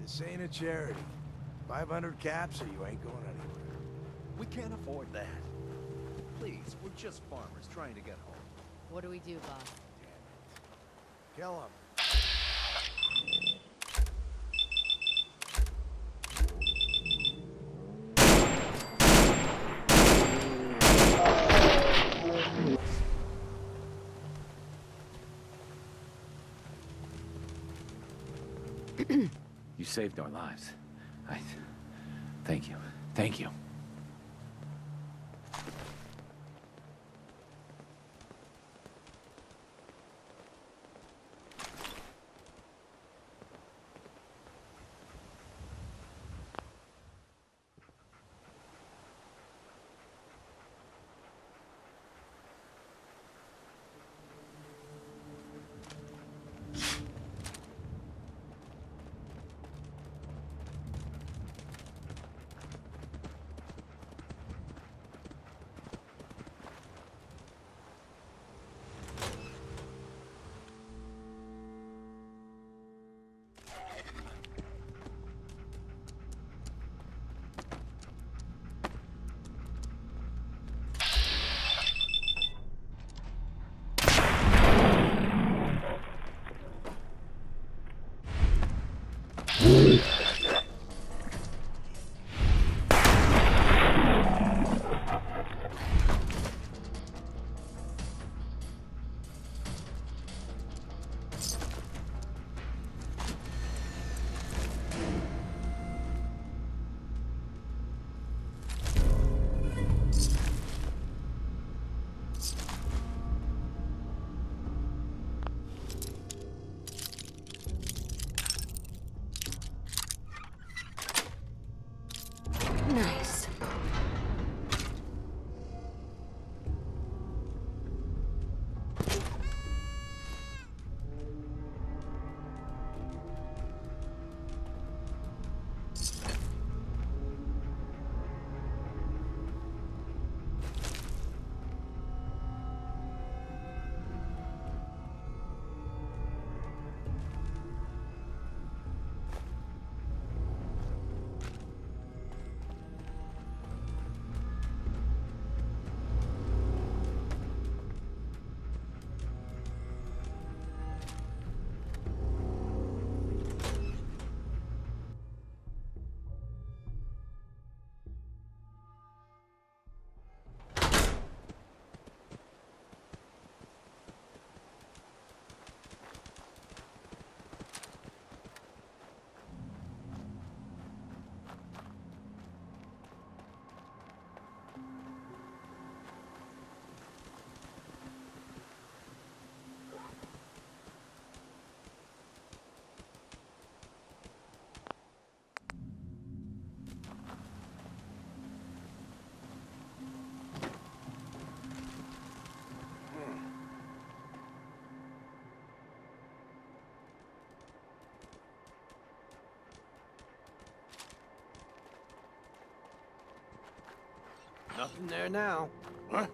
This ain't a charity. 500 caps or you ain't going anywhere. We can't afford that. Please, we're just farmers trying to get home. What do we do, boss? Kill him. You saved our lives. Thank you. Thank you. Nice. Nothing there now. Huh?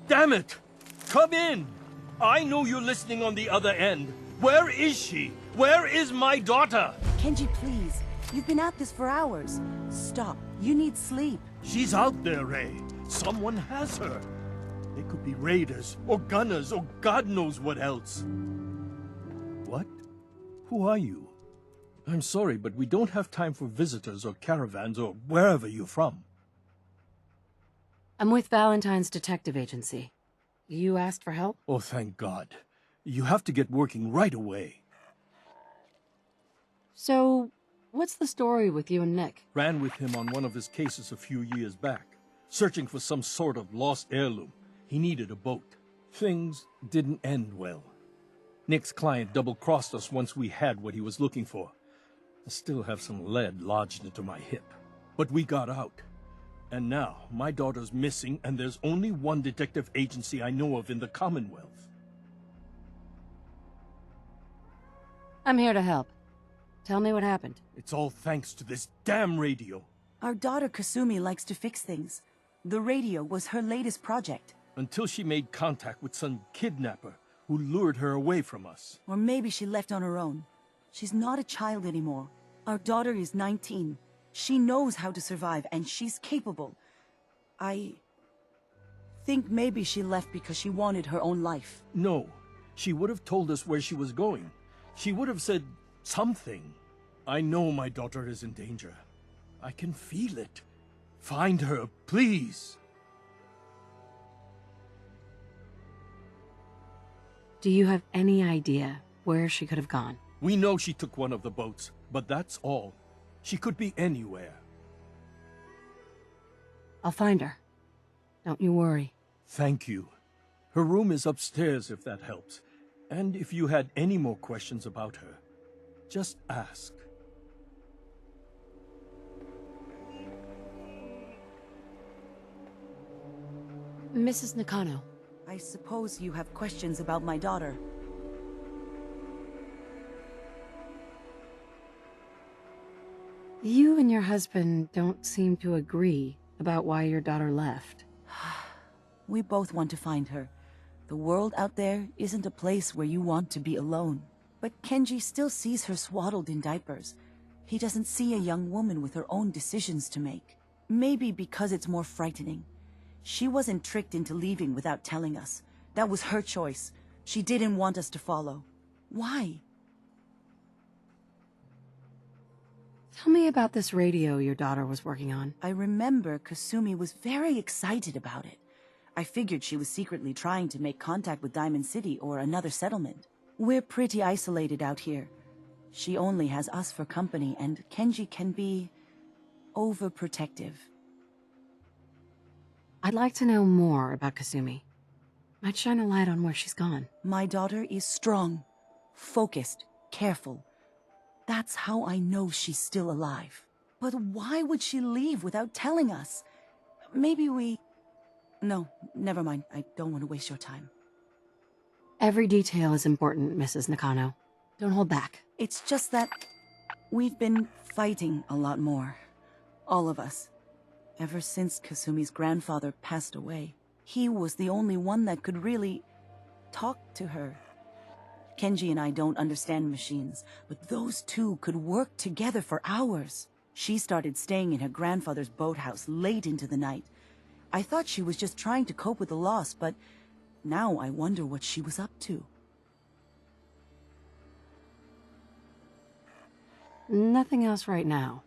Damn it! Come in! I know you're listening on the other end. Where is she? Where is my daughter? Kenji, please. You've been at this for hours. Stop. You need sleep. She's out there, Ray. Someone has her. They could be raiders, or gunners, or God knows what else. What? Who are you? I'm sorry, but we don't have time for visitors or caravans or wherever you're from. I'm with Valentine's detective agency. You asked for help? Oh, thank God. You have to get working right away. So, what's the story with you and Nick? Ran with him on one of his cases a few years back, searching for some sort of lost heirloom. He needed a boat. Things didn't end well. Nick's client double-crossed us once we had what he was looking for. I still have some lead lodged into my hip. But we got out. And now, my daughter's missing, and there's only one detective agency I know of in the Commonwealth. I'm here to help. Tell me what happened. It's all thanks to this damn radio. Our daughter Kasumi likes to fix things. The radio was her latest project. Until she made contact with some kidnapper who lured her away from us. Or maybe she left on her own. She's not a child anymore. Our daughter is 19. She knows how to survive, and she's capable. I think maybe she left because she wanted her own life. No, she would have told us where she was going. She would have said something. I know my daughter is in danger. I can feel it. Find her, please. Do you have any idea where she could have gone? We know she took one of the boats, but that's all. She could be anywhere. I'll find her. Don't you worry. Thank you. Her room is upstairs if that helps. And if you had any more questions about her, just ask. Mrs. Nakano. I suppose you have questions about my daughter. You and your husband don't seem to agree about why your daughter left. We both want to find her. The world out there isn't a place where you want to be alone. But Kenji still sees her swaddled in diapers. He doesn't see a young woman with her own decisions to make. Maybe because it's more frightening. She wasn't tricked into leaving without telling us. That was her choice. She didn't want us to follow. Why? Tell me about this radio your daughter was working on. I remember Kasumi was very excited about it. I figured she was secretly trying to make contact with Diamond City or another settlement. We're pretty isolated out here. She only has us for company, and Kenji can be overprotective. I'd like to know more about Kasumi. Might shine a light on where she's gone. My daughter is strong, focused, careful. That's how I know she's still alive. But why would she leave without telling us? Maybe we... No, never mind. I don't want to waste your time. Every detail is important, Mrs. Nakano. Don't hold back. It's just that we've been fighting a lot more. All of us. Ever since Kasumi's grandfather passed away. He was the only one that could really talk to her. Kenji and I don't understand machines, but those two could work together for hours. She started staying in her grandfather's boathouse late into the night. I thought she was just trying to cope with the loss, but now I wonder what she was up to. Nothing else right now.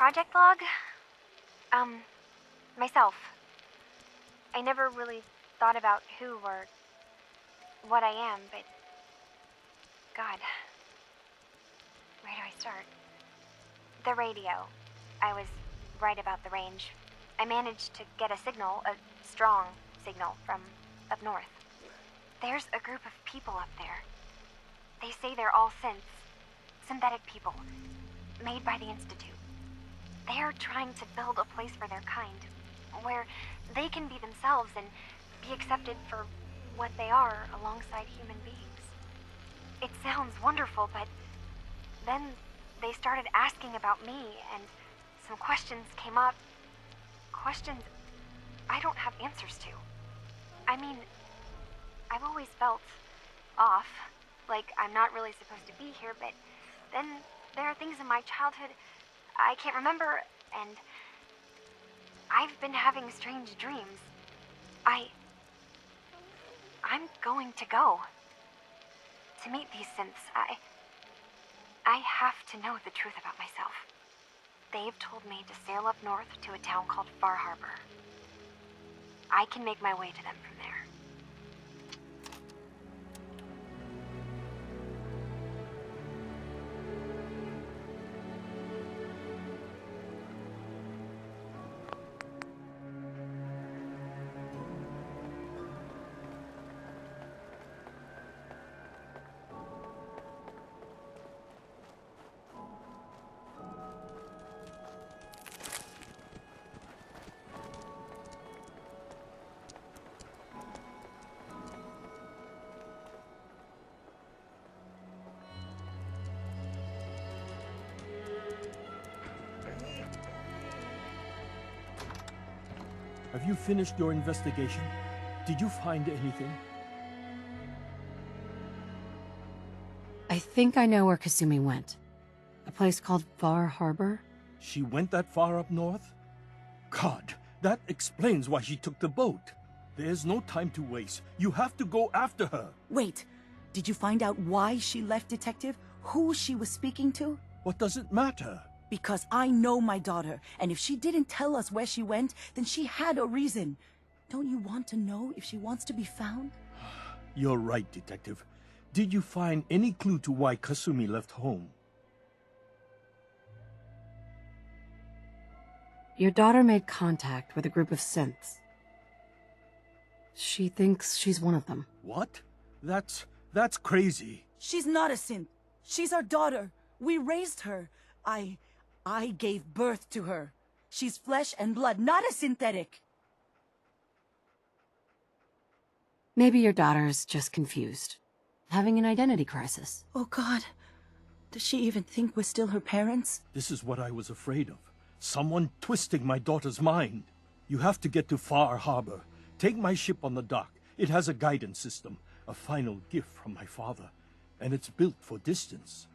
project log? Myself. I never really thought about who or what I am, but... God. Where do I start? The radio. I was right about the range. I managed to get a signal, a strong signal, from up north. There's a group of people up there. They say they're all synthetic people, made by the Institute. They're trying to build a place for their kind, where they can be themselves and be accepted for what they are alongside human beings. It sounds wonderful, but then they started asking about me, and some questions came up. Questions I don't have answers to. I mean, I've always felt off, like I'm not really supposed to be here, but then there are things in my childhood I can't remember, and I've been having strange dreams. I'm going to go to meet these synths. I have to know the truth about myself. They've told me to sail up north to a town called Far Harbor. I can make my way to them from there. Have you finished your investigation? Did you find anything? I think I know where Kasumi went. A place called Far Harbor? She went that far up north? God, that explains why she took the boat. There's no time to waste. You have to go after her. Wait, did you find out why she left, Detective? Who she was speaking to? What does it matter? Because I know my daughter, and if she didn't tell us where she went, then she had a reason. Don't you want to know if she wants to be found? You're right, Detective. Did you find any clue to why Kasumi left home? Your daughter made contact with a group of synths. She thinks she's one of them. What? That's crazy. She's not a synth. She's our daughter. We raised her. I gave birth to her. She's flesh and blood, not a synthetic. Maybe your daughter's just confused. Having an identity crisis. Oh, God. Does she even think we're still her parents? This is what I was afraid of. Someone twisting my daughter's mind. You have to get to Far Harbor. Take my ship on the dock. It has a guidance system, a final gift from my father, and it's built for distance.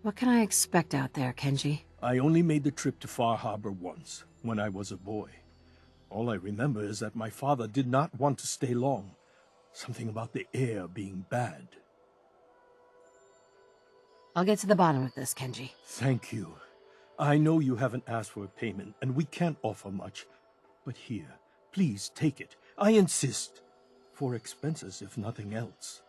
What can I expect out there, Kenji? I only made the trip to Far Harbor once, when I was a boy. All I remember is that my father did not want to stay long. Something about the air being bad. I'll get to the bottom of this, Kenji. Thank you. I know you haven't asked for a payment, and we can't offer much. But here, please take it. I insist. For expenses, if nothing else.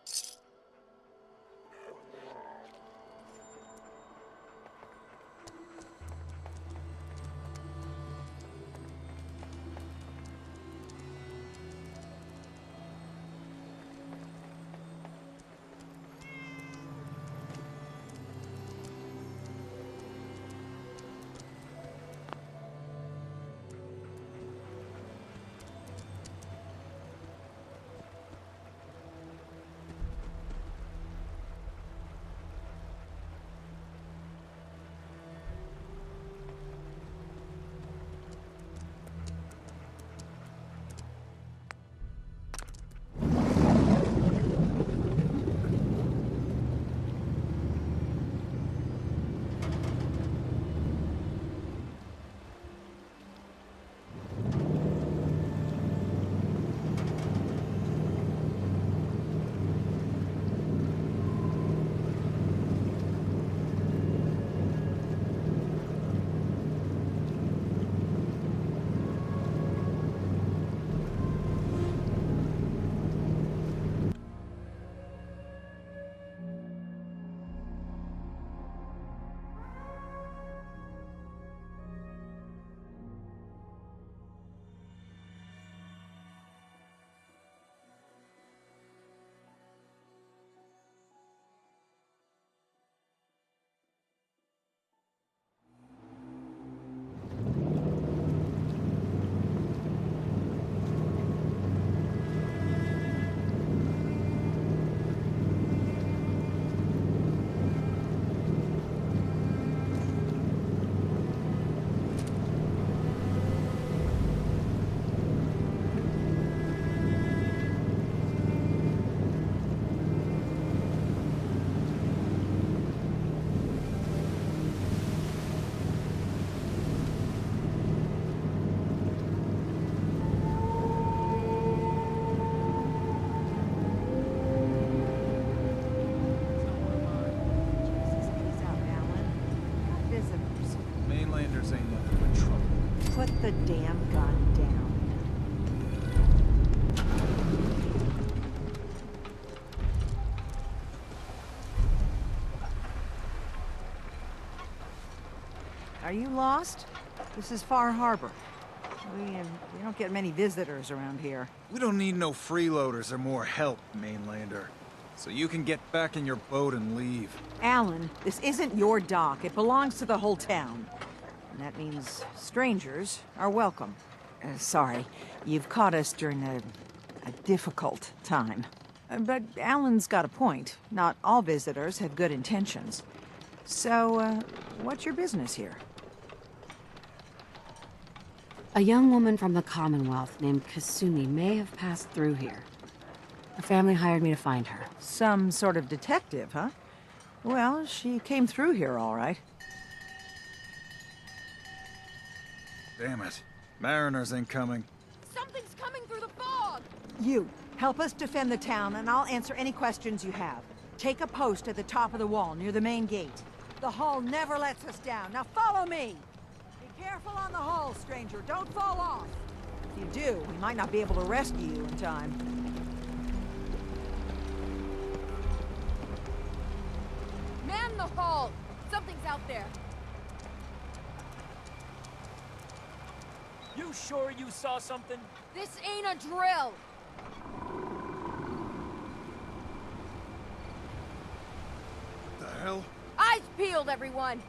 Mainlanders ain't nothing but trouble. Put the damn gun down. Are you lost? This is Far Harbor. We don't get many visitors around here. We don't need no freeloaders or more help, Mainlander. So you can get back in your boat and leave. Alan, this isn't your dock. It belongs to the whole town. And that means strangers are welcome. Sorry, you've caught us during a difficult time. But Alan's got a point. Not all visitors have good intentions. So, what's your business here? A young woman from the Commonwealth named Kasumi may have passed through here. Her family hired me to find her. Some sort of detective, huh? Well, she came through here all right. Damn it. Mariners ain't coming. Something's coming through the fog! You, help us defend the town, and I'll answer any questions you have. Take a post at the top of the wall, near the main gate. The hull never lets us down. Now follow me! Be careful on the hull, stranger. Don't fall off. If you do, we might not be able to rescue you in time. Man the hull! Something's out there. You sure you saw something? This ain't a drill! The hell? Eyes peeled, everyone!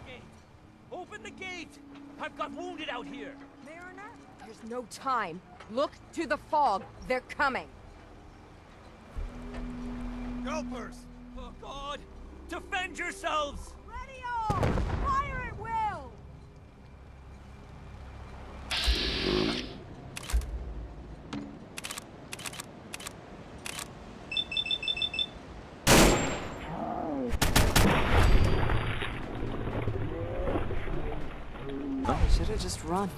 Gate! Open the gate! I've got wounded out here! Mariner? There's no time. Look to the fog. They're coming. Gulpers! Oh, God! Defend yourselves! Ready all! Fire at will! I should have just run.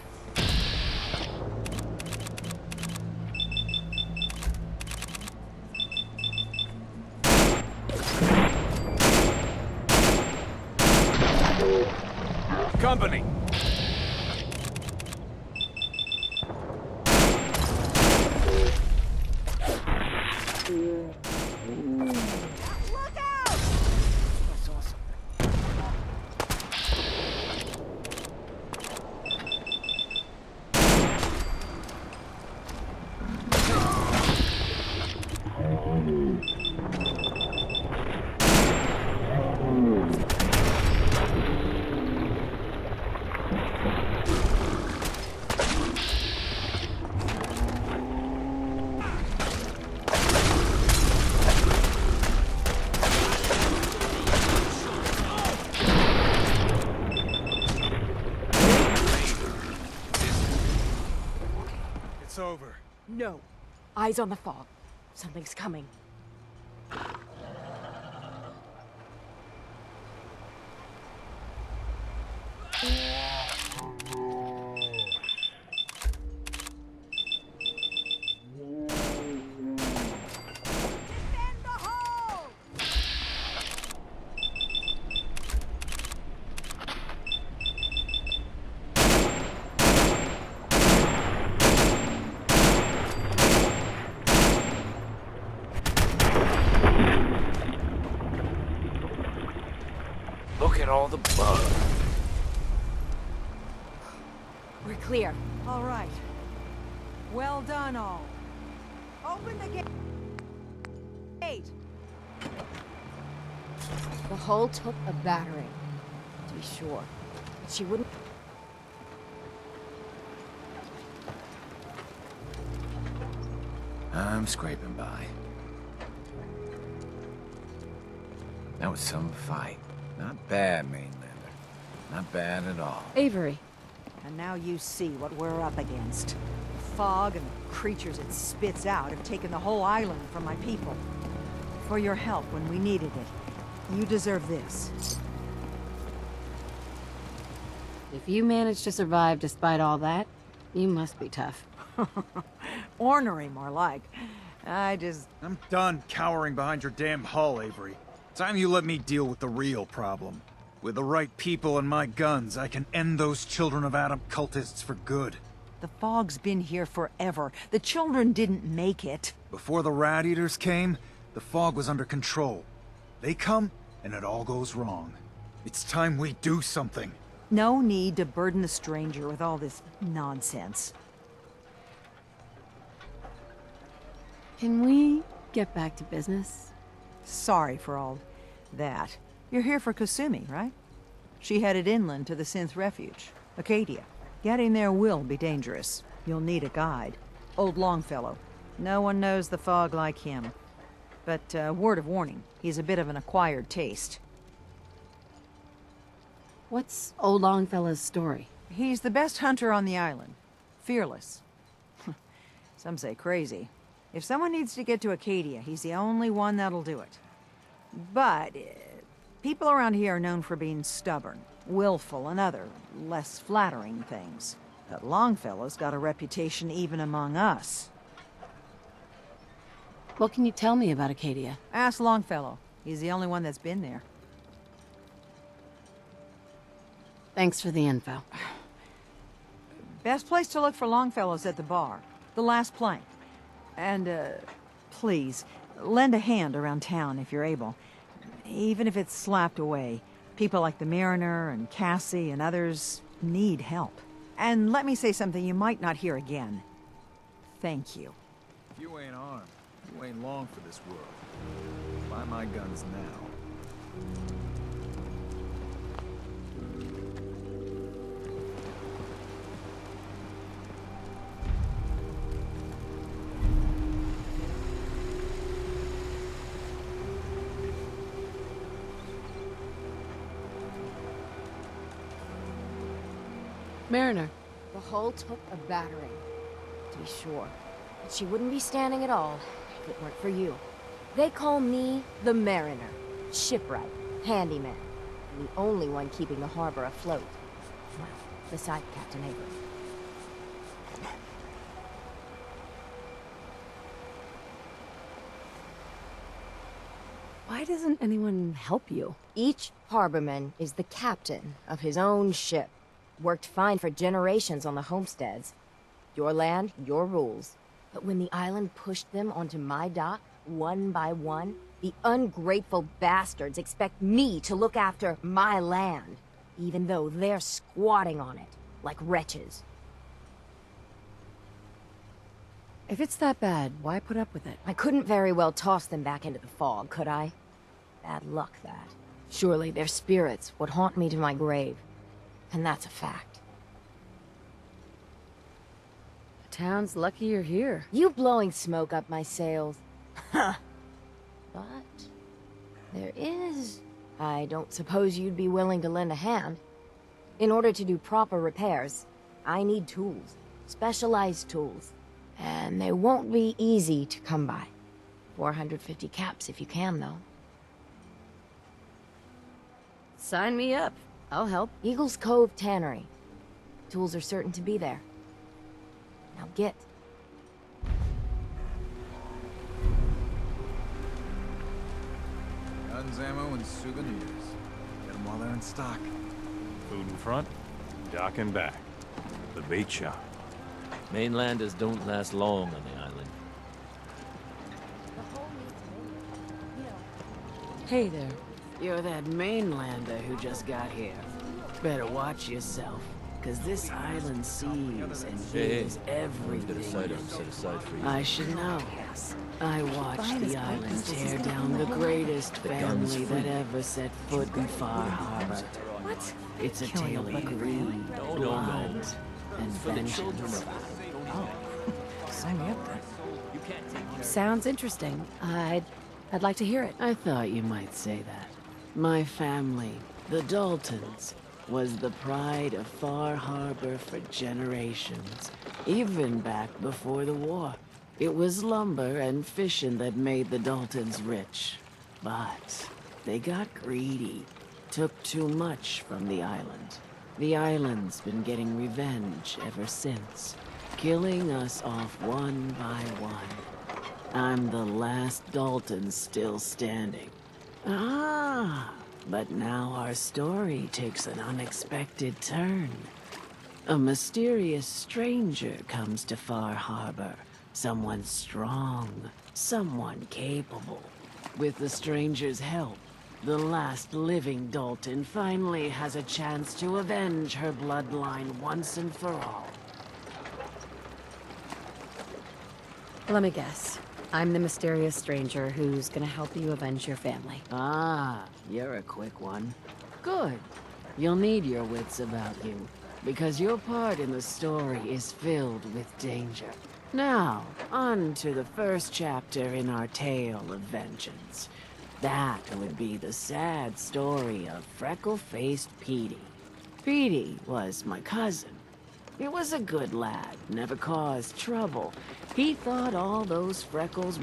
Company! Look out! That's awesome. It's over. No. Eyes on the fog. Something's coming. Defend the hull! Look at all the blood. We're clear. All right. Well done, all. Open the gate. The hull took a battering, to be sure. But she wouldn't... I'm scraping by. That was some fight. Not bad, Mainlander. Not bad at all. Avery. And now you see what we're up against. The fog and the creatures it spits out have taken the whole island from my people. For your help when we needed it. You deserve this. If you managed to survive despite all that, you must be tough. Ornery, more like. I'm done cowering behind your damn hull, Avery. Time you let me deal with the real problem. With the right people and my guns, I can end those Children of Adam cultists for good. The fog's been here forever. The children didn't make it. Before the Rat Eaters came, the fog was under control. They come, and it all goes wrong. It's time we do something. No need to burden the stranger with all this nonsense. Can we get back to business? Sorry for all that. You're here for Kasumi, right? She headed inland to the Synth Refuge, Acadia. Getting there will be dangerous. You'll need a guide. Old Longfellow. No one knows the fog like him. But, word of warning, he's a bit of an acquired taste. What's old Longfellow's story? He's the best hunter on the island. Fearless. Some say crazy. If someone needs to get to Acadia, he's the only one that'll do it. But people around here are known for being stubborn, willful, and other, less flattering things. But Longfellow's got a reputation even among us. What can you tell me about Acadia? Ask Longfellow. He's the only one that's been there. Thanks for the info. Best place to look for Longfellow's at the bar. The last plank. And, please, lend a hand around town if you're able. Even if it's slapped away. People like the Mariner and Cassie and others need help. And let me say something you might not hear again. Thank you. If you ain't armed, you ain't long for this world. Buy my guns now. Mariner. The hull took a battering, to be sure. But she wouldn't be standing at all if it weren't for you. They call me the Mariner, shipwright, handyman, and the only one keeping the harbor afloat. Well, beside Captain Avery. Why doesn't anyone help you? Each harborman is the captain of his own ship. Worked fine for generations on the homesteads. Your land, your rules. But when the island pushed them onto my dock, one by one, the ungrateful bastards expect me to look after my land, even though they're squatting on it, like wretches. If it's that bad, why put up with it? I couldn't very well toss them back into the fog, could I? Bad luck, that. Surely their spirits would haunt me to my grave. And that's a fact. The town's lucky you're here. You blowing smoke up my sails. Huh. But there is... I don't suppose you'd be willing to lend a hand. In order to do proper repairs, I need tools. Specialized tools. And they won't be easy to come by. 450 caps if you can, though. Sign me up. I'll help. Eagles Cove Tannery. Tools are certain to be there. Now get. Guns, ammo, and souvenirs. Get them while they're in stock. Food in front, dock in back. The bait shop. Mainlanders don't last long on the island. Hey there. You're that mainlander who just got here. Better watch yourself, cause this island sees and hears everything. Set aside for you. I should know. I watched the island tear down the greatest family that ever set foot in Far Harbor. What? It's a tale of greed, blood, and vengeance. Oh. Sign me up then. Sounds interesting. I'd like to hear it. I thought you might say that. My family, the Daltons, was the pride of Far Harbor for generations, even back before the war. It was lumber and fishing that made the Daltons rich. But they got greedy, took too much from the island. The island's been getting revenge ever since, killing us off one by one. I'm the last Dalton still standing. Ah, but now our story takes an unexpected turn. A mysterious stranger comes to Far Harbor. Someone strong, someone capable. With the stranger's help, the last living Dalton finally has a chance to avenge her bloodline once and for all. Let me guess. I'm the mysterious stranger who's gonna help you avenge your family. Ah, you're a quick one. Good. You'll need your wits about you, because your part in the story is filled with danger. Now, on to the first chapter in our tale of vengeance. That would be the sad story of freckle-faced Petey. Petey was my cousin. He was a good lad, never caused trouble. He thought all those freckles